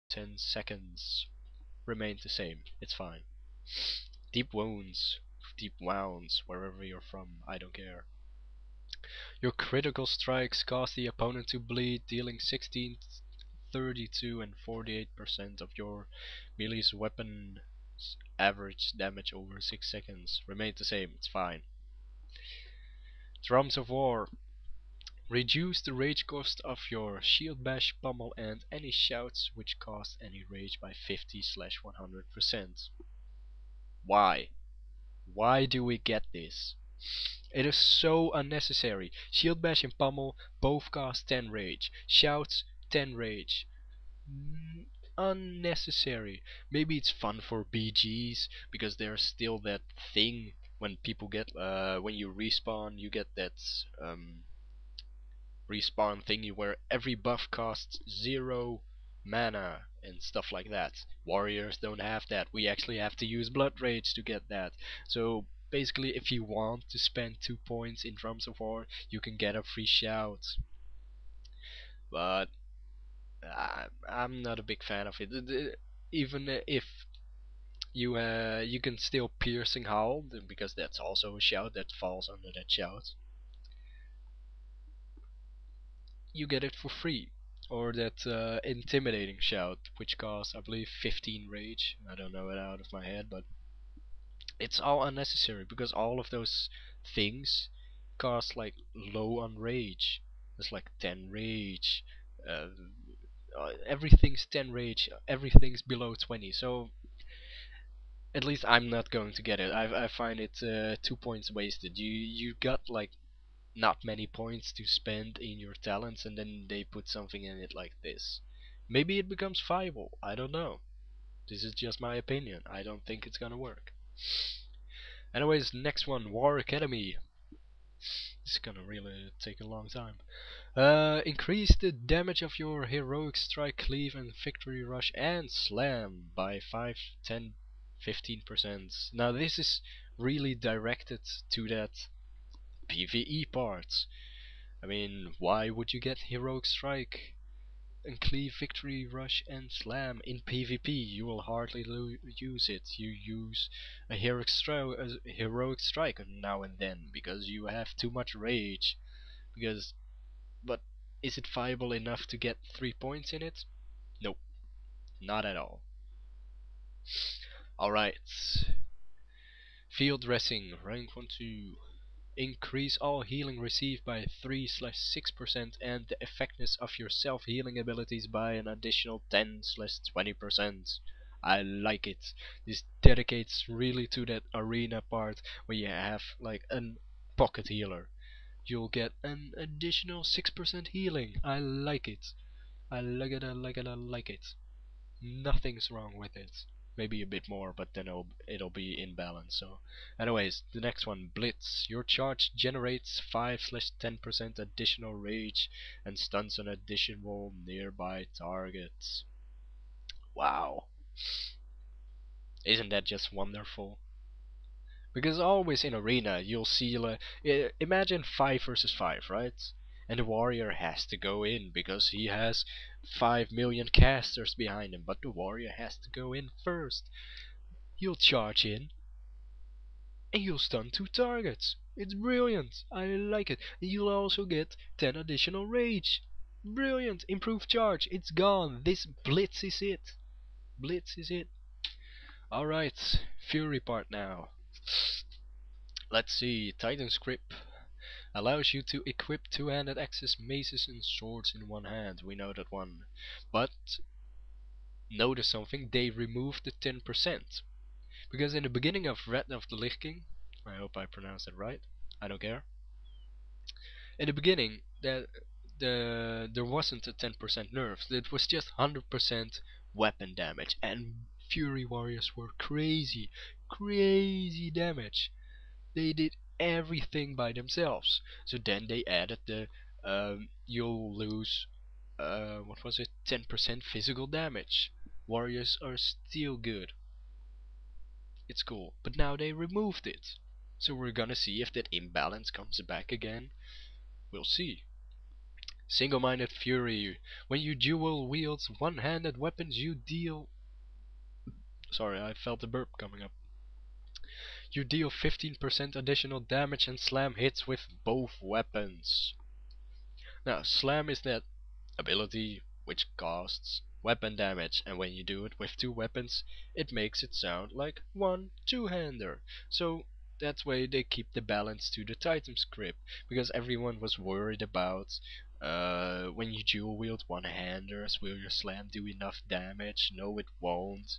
10 seconds remain the same. It's fine. Deep wounds, wherever you're from, I don't care. Your critical strikes cause the opponent to bleed, dealing 16, 32 and 48% of your melee's weapon's average damage over 6 seconds. Remain the same, it's fine. Drums of War. Reduce the rage cost of your shield bash, pummel and any shouts which cost any rage by 50/100%. Why? Why do we get this? It is so unnecessary. Shield bash and pummel both cost 10 rage. Shouts 10 rage. Unnecessary. Maybe it's fun for BGs because there's still that thing when people get when you respawn, you get that respawn thingy where every buff costs 0 mana and stuff like that. Warriors don't have that. We actually have to use Blood Rage to get that. So basically, if you want to spend 2 points in Drums of War, you can get a free shout. But I'm not a big fan of it. Even if you can still Piercing Howl, because that's also a shout that falls under that shout. You get it for free. Or that Intimidating shout, which costs I believe 15 rage. I don't know it out of my head, but it's all unnecessary because all of those things cost like low on rage. It's like 10 rage. Everything's 10 rage. Everything's below 20. So at least I'm not going to get it. I find it 2 points wasted. You got like not many points to spend in your talents, and then they put something in it like this. Maybe it becomes viable, I don't know. This is just my opinion. I don't think it's gonna work. Anyways, next one, War Academy. This is gonna really take a long time. Increase the damage of your Heroic Strike, Cleave and Victory Rush and Slam by 5, 10, 15%. Now this is really directed to that PvE parts. I mean, why would you get Heroic Strike and Cleave, Victory Rush and Slam in PvP? You will hardly use it. You use a Heroic Strike now and then because you have too much rage. But is it viable enough to get 3 points in it? Nope, not at all. Alright. Field Dressing, rank 1-2. Increase all healing received by 3/6% and the effectiveness of your self-healing abilities by an additional 10/20%. I like it. This dedicates really to that arena part where you have like a pocket healer. You'll get an additional 6% healing. I like it. I like it, I like it, I like it. Nothing's wrong with it. Maybe a bit more, but then it'll be in balance. So, anyways, the next one, Blitz. Your charge generates 5/10% additional rage and stuns an additional nearby targets. Wow. Isn't that just wonderful? Because always in arena you'll see imagine 5 versus 5, right? And the warrior has to go in because he has 5 million casters behind him, but the warrior has to go in first. You'll charge in and you'll stun 2 targets. It's brilliant. I like it. And you'll also get 10 additional rage. Brilliant. Improved charge. It's gone. This Blitz is it. Blitz is it. Alright, Fury part now. Let's see, Titan's Grip allows you to equip two-handed axes, maces and swords in one hand. We know that one. But notice something, they removed the 10%. Because in the beginning of Red of the Lich King, I hope I pronounced it right, I don't care. In the beginning, there wasn't a 10% nerf, it was just 100% weapon damage, and Fury Warriors were crazy damage. They did everything by themselves. So then they added the you'll lose what was it, 10% physical damage. Warriors are still good. It's cool. But now they removed it. So we're gonna see if that imbalance comes back again. We'll see. Single-minded fury. When you dual wield one-handed weapons, you deal. Sorry, I felt the burp coming up. You deal 15% additional damage and slam hits with both weapons. Now, slam is that ability which costs weapon damage, and when you do it with two weapons, it makes it sound like one two-hander. So that way they keep the balance to the Titan script, because everyone was worried about when you dual wield one-handers, will your slam do enough damage? No, it won't.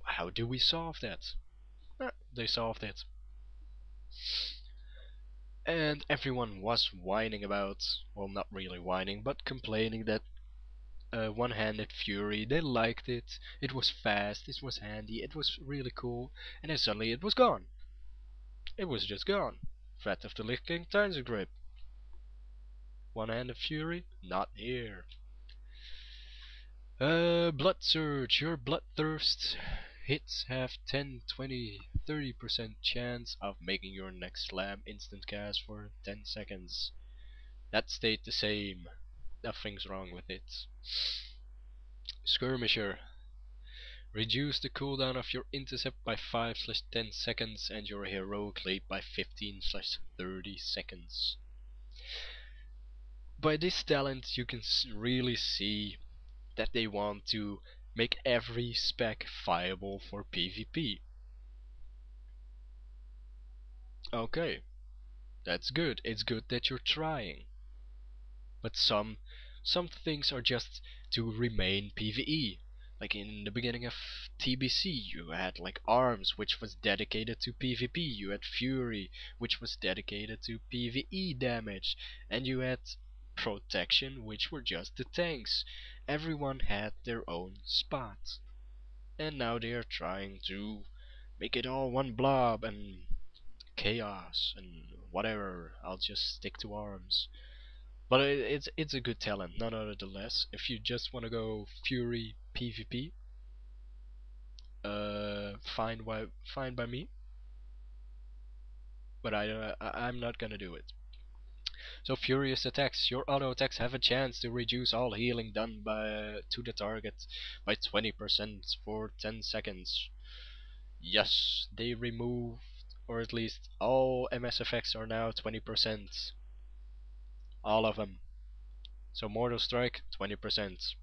How do we solve that? They solved it. And everyone was whining about, well, not really whining, but complaining that one-handed fury, they liked it, it was fast, it was handy, it was really cool, and then suddenly it was gone. It was just gone. Threat of the Lich King Titan's grip. One-handed fury, not here. Blood surge, your bloodthirst hits have 10, 20, 30% chance of making your next slam instant cast for 10 seconds. That stayed the same. Nothing's wrong with it. Skirmisher. Reduce the cooldown of your intercept by 5/10 seconds and your heroic leap by 15/30 seconds. By this talent you can really see that they want to make every spec viable for PvP. Okay, that's good. It's good that you're trying. But some things are just to remain PvE. Like in the beginning of TBC, you had like Arms, which was dedicated to PvP. You had Fury, which was dedicated to PvE damage, and you had Protection, which were just the tanks. Everyone had their own spot, and now they are trying to make it all one blob and chaos and whatever. I'll just stick to Arms. But it's a good talent, nonetheless. If you just want to go Fury PvP, fine by me. But I'm not gonna do it. So furious attacks. Your auto attacks have a chance to reduce all healing done to the target by 20% for 10 seconds. Yes, they removed, or at least all MS effects are now 20%. All of them. So Mortal Strike, 20%.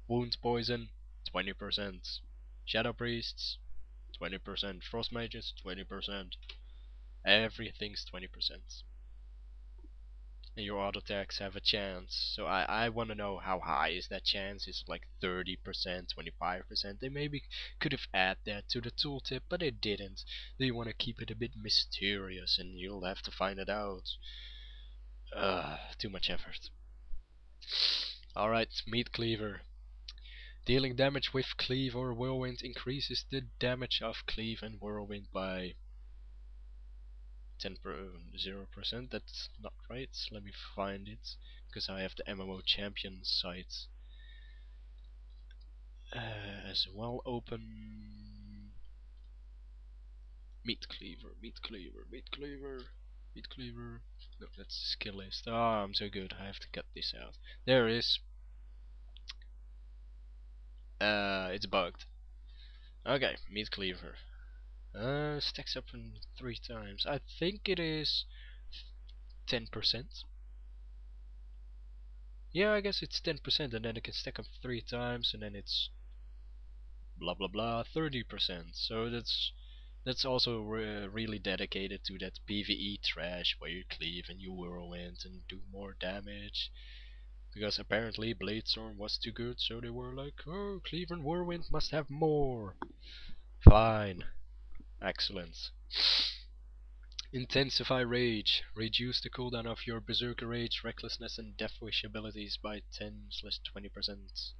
Wound Poison, 20%. Shadow Priests, 20%. Frost Mages, 20%. Everything's 20%. And your auto attacks have a chance. So I want to know how high is that chance. Is it like 30%, 25%? They maybe could have added that to the tooltip, but they didn't. They want to keep it a bit mysterious, and you'll have to find it out. Too much effort. Alright, Meat Cleaver. Dealing damage with Cleave or Whirlwind increases the damage of Cleave and Whirlwind by 0%. That's not right. Let me find it, because I have the MMO-Champion site as well open. Meat Cleaver. No, that's the skill list. Ah, I'm so good. I have to cut this out. There it is. It's bugged. Okay, Meat Cleaver. Stacks up in 3 times. I think it is 10%. Yeah, I guess it's 10%, and then it can stack up 3 times, and then it's blah blah blah 30%. So that's also really dedicated to that PvE trash where you cleave and you whirlwind and do more damage. Because apparently Bladestorm was too good, so they were like, oh, cleave and whirlwind must have more. Fine. Excellent. Intensify Rage. Reduce the cooldown of your Berserker Rage, Recklessness and Death Wish abilities by 10/20%.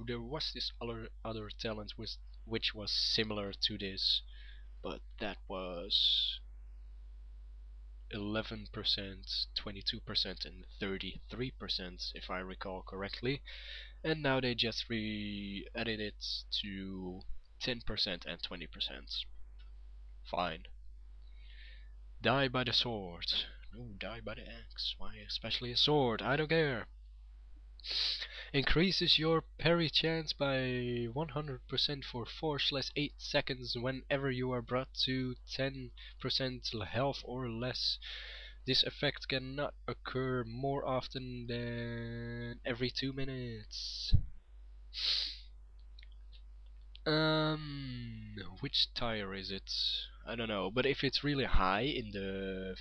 There was this other talent which was similar to this, but that was 11%, 22% and 33% if I recall correctly, and now they just re-added it to 10% and 20%. Fine. Die by the sword. No, die by the axe. Why especially a sword? I don't care. Increases your parry chance by 100% for 4/8 seconds whenever you are brought to 10% health or less. This effect cannot occur more often than every 2 minutes. Which tire is it? I don't know, but if it's really high in the